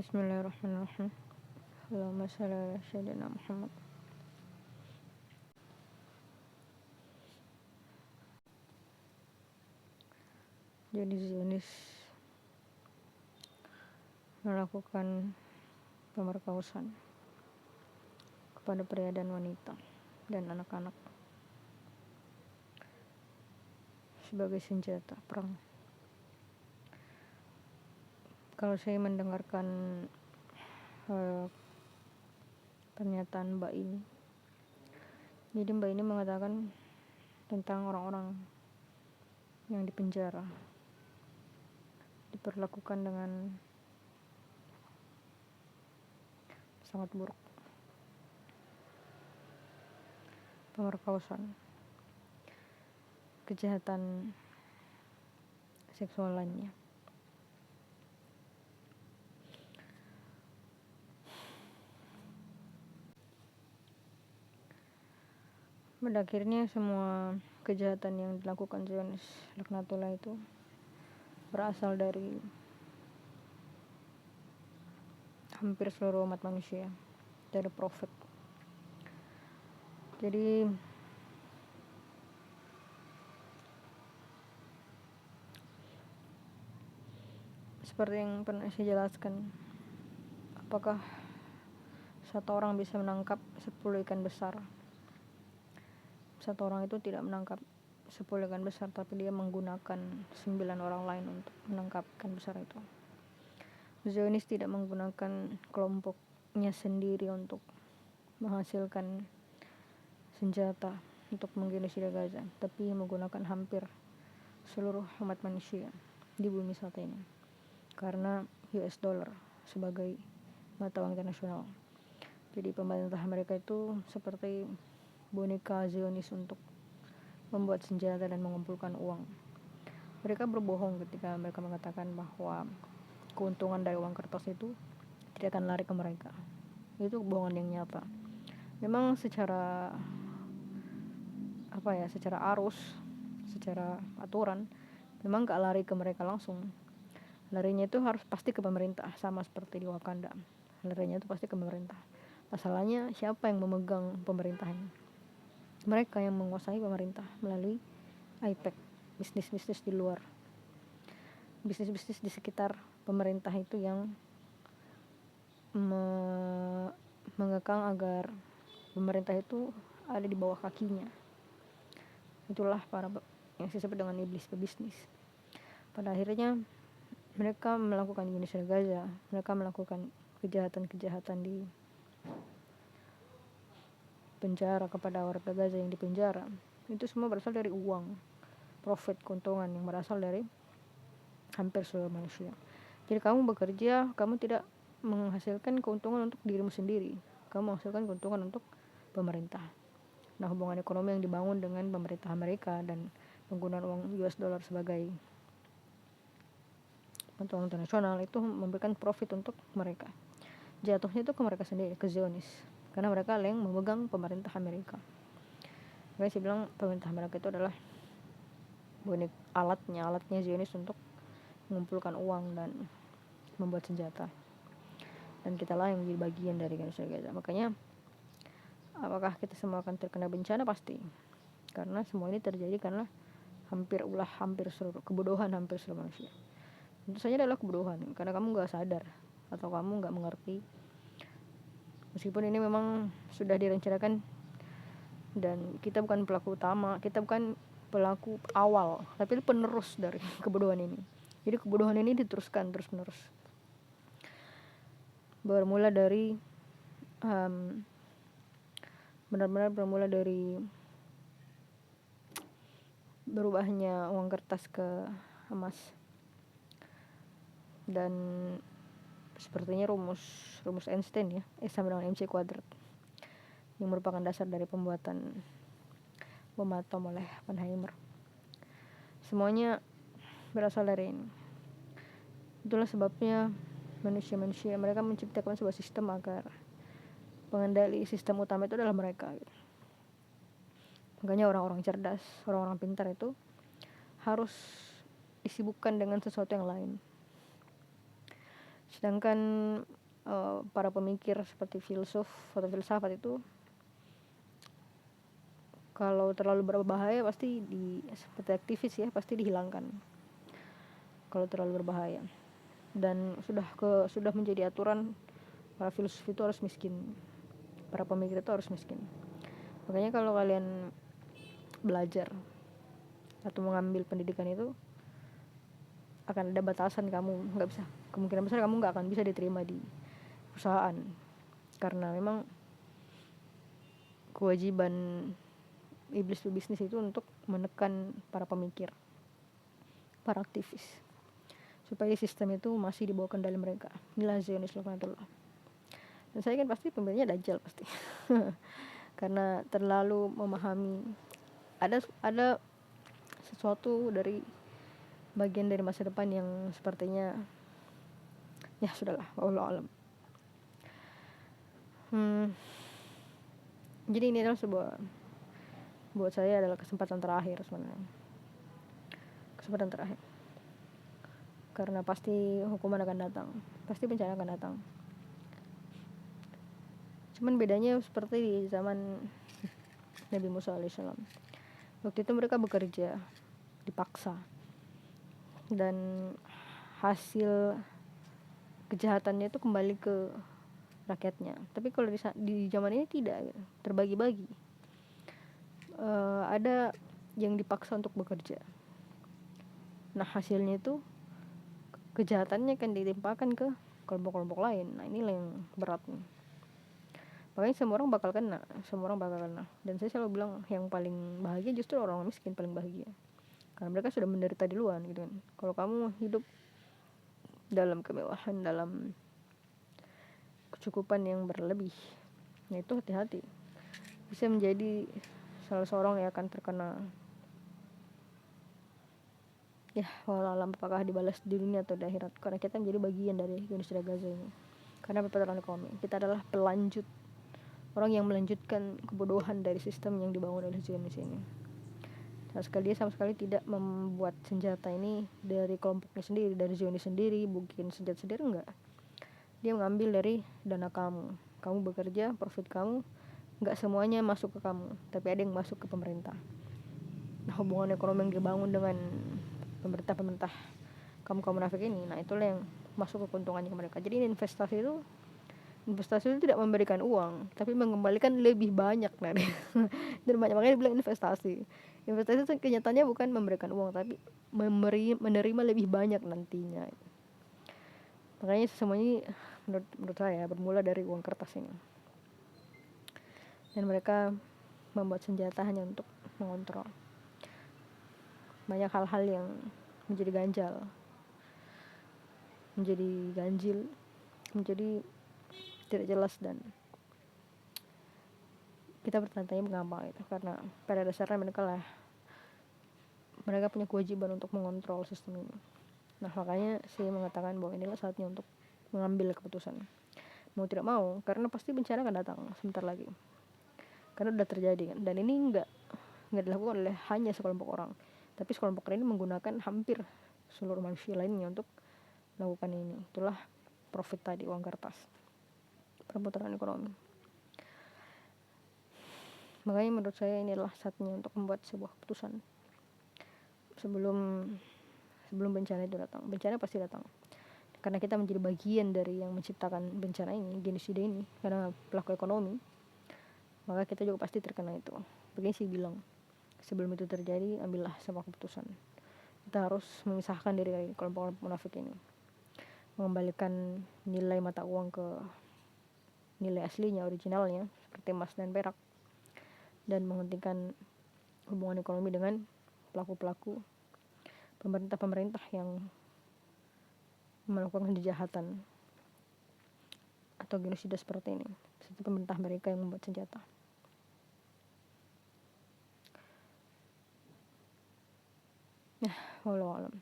Bismillahirrahmanirrahim. Allahumma shalli ala sayyidina Muhammad. Jadi Zionis melakukan pemerkosaan kepada pria dan wanita dan anak-anak sebagai senjata perang. Kalau saya mendengarkan pernyataan Mbak ini, jadi Mbak ini mengatakan tentang orang-orang yang dipenjara diperlakukan dengan sangat buruk, pemerkosaan, kejahatan seksual lainnya. Pada akhirnya semua kejahatan yang dilakukan Zionis laknatullah itu berasal dari hampir seluruh umat manusia, dari Prophet. Jadi seperti yang pernah saya jelaskan, apakah satu orang bisa menangkap 10 ikan besar? Satu orang itu tidak menangkap 10 ikan besar, tapi dia menggunakan 9 orang lain untuk menangkap ikan besar itu. Zionis tidak menggunakan kelompoknya sendiri untuk menghasilkan senjata untuk menggenosida Gaza, tapi menggunakan hampir seluruh umat manusia di bumi saat ini, karena US dollar sebagai mata uang internasional. Jadi pemerintah mereka itu seperti boneka Zionis untuk membuat senjata dan mengumpulkan uang. Mereka berbohong ketika mereka mengatakan bahwa keuntungan dari uang kertas itu tidak akan lari ke mereka. Itu kebohongan yang nyata. Memang secara arus, secara aturan, memang gak lari ke mereka langsung. Larinya itu harus pasti ke pemerintah, sama seperti di Wakanda. Larinya itu pasti ke pemerintah. Masalahnya siapa yang memegang pemerintahan? Mereka yang menguasai pemerintah melalui IPEC, bisnis-bisnis di luar, bisnis-bisnis di sekitar pemerintah itu yang mengekang agar pemerintah itu ada di bawah kakinya. Itulah para yang disebut dengan iblis pebisnis. Pada akhirnya mereka melakukan genocida Gaza, mereka melakukan kejahatan-kejahatan di penjara kepada warga Gaza yang dipenjara. Itu semua berasal dari uang, profit, keuntungan yang berasal dari hampir seluruh manusia. Jadi kamu bekerja, kamu tidak menghasilkan keuntungan untuk dirimu sendiri, kamu menghasilkan keuntungan untuk pemerintah. Nah, hubungan ekonomi yang dibangun dengan pemerintah Amerika dan penggunaan uang US dollar sebagai mata uang internasional itu memberikan profit untuk mereka. Jatuhnya itu ke mereka sendiri, ke Zionis, karena mereka yang memegang pemerintah Amerika. Makanya saya bilang pemerintah Amerika itu adalah alatnya Zionis untuk mengumpulkan uang dan membuat senjata. Dan kita lah yang menjadi bagian dari genocida Gaza. Makanya apakah kita semua akan terkena bencana? Pasti. Karena semua ini terjadi karena hampir seluruh kebodohan hampir seluruh manusia. Tentu saja adalah kebodohan, karena kamu gak sadar atau kamu gak mengerti. Meskipun ini memang sudah direncanakan dan kita bukan pelaku utama, kita bukan pelaku awal, tapi itu penerus dari kebodohan ini. Jadi kebodohan ini diteruskan terus-menerus. Bermula dari benar-benar bermula dari berubahnya uang kertas ke emas. Dan sepertinya rumus Einstein ya, E sama dengan MC kuadrat, yang merupakan dasar dari pembuatan bom atom oleh Oppenheimer. Semuanya berasal dari ini. Itulah sebabnya manusia mereka menciptakan sebuah sistem agar pengendali sistem utama itu adalah mereka. Makanya orang-orang cerdas, orang-orang pintar itu harus disibukkan dengan sesuatu yang lain. Sedangkan para pemikir seperti filsuf atau filsafat itu kalau terlalu berbahaya pasti seperti aktivis ya, pasti dihilangkan kalau terlalu berbahaya. Dan sudah menjadi aturan para filsuf itu harus miskin, para pemikir itu harus miskin. Makanya kalau kalian belajar atau mengambil pendidikan itu akan ada batasan, kamu nggak bisa, kemungkinan besar kamu nggak akan bisa diterima di perusahaan, karena memang kewajiban iblis bisnis itu untuk menekan para pemikir, para aktivis, supaya sistem itu masih dibawa kendali mereka. Inilah Zionis laknatullah. Dan saya kan pasti pembelinya Dajjal pasti. Karena terlalu memahami ada sesuatu dari bagian dari masa depan yang sepertinya ya sudahlah, wallahu alam. Jadi ini adalah buat saya adalah kesempatan terakhir sebenarnya, kesempatan terakhir, karena pasti hukuman akan datang, pasti bencana akan datang. Cuman bedanya seperti di zaman Nabi Musa alaihissalam. Waktu itu mereka bekerja dipaksa dan hasil kejahatannya itu kembali ke rakyatnya. Tapi kalau di zaman ini tidak, terbagi-bagi. Ada yang dipaksa untuk bekerja. Nah hasilnya itu kejahatannya kan ditimpakan ke kelompok-kelompok lain. Nah inilah yang berat nih. Makanya semua orang bakal kena. Dan saya selalu bilang yang paling bahagia justru orang miskin paling bahagia, karena mereka sudah menderita di luar gitu kan. Kalau kamu hidup dalam kemewahan, dalam kecukupan yang berlebih, nah itu hati-hati, bisa menjadi salah seorang yang akan terkena ya walau alam apakah dibalas di dunia atau di akhirat, karena kita menjadi bagian dari industri Gaza ini. Karena perputaran ekonomi kita adalah pelanjut, orang yang melanjutkan kebodohan dari sistem yang dibangun oleh Zionis ini. Dia sama sekali tidak membuat senjata ini dari kelompoknya sendiri, dari Zionis sendiri, bikin senjata sendiri, enggak. Dia mengambil dari dana kamu bekerja, profit kamu, enggak semuanya masuk ke kamu, tapi ada yang masuk ke pemerintah. Nah hubungan ekonomi yang dibangun dengan pemerintah kamu munafik ini, nah itulah yang masuk ke keuntungannya ke mereka. Jadi investasi itu tidak memberikan uang, tapi mengembalikan lebih banyak dari dan makanya dibilang investasi itu kenyataannya bukan memberikan uang, tapi menerima lebih banyak nantinya. Makanya semuanya menurut saya bermula dari uang kertas ini, dan mereka membuat senjata hanya untuk mengontrol banyak hal-hal yang menjadi ganjil, menjadi tidak jelas, dan kita bertanya-tanya mengapa itu, karena pada dasarnya mereka punya kewajiban untuk mengontrol sistem ini. Nah makanya saya mengatakan bahwa inilah saatnya untuk mengambil keputusan, mau tidak mau, karena pasti bencana akan datang sebentar lagi, karena udah terjadi kan. Dan ini enggak dilakukan oleh hanya sekelompok orang, tapi sekelompok ini menggunakan hampir seluruh manusia lainnya untuk melakukan ini. Itulah profit tadi, uang kertas, perputaran ekonomi. Makanya menurut saya inilah saatnya untuk membuat sebuah keputusan sebelum bencana itu datang. Bencana pasti datang, karena kita menjadi bagian dari yang menciptakan bencana ini, genosida ini, karena pelaku ekonomi, maka kita juga pasti terkena itu. Begini sih bilang, sebelum itu terjadi ambillah sebuah keputusan. Kita harus memisahkan diri dari kelompok munafik ini, mengembalikan nilai mata uang ke nilai aslinya, originalnya, seperti emas dan perak, dan menghentikan hubungan ekonomi dengan pelaku-pelaku pemerintah yang melakukan kejahatan atau genosida seperti ini, seperti pemerintah mereka yang membuat senjata. Wallahu alam.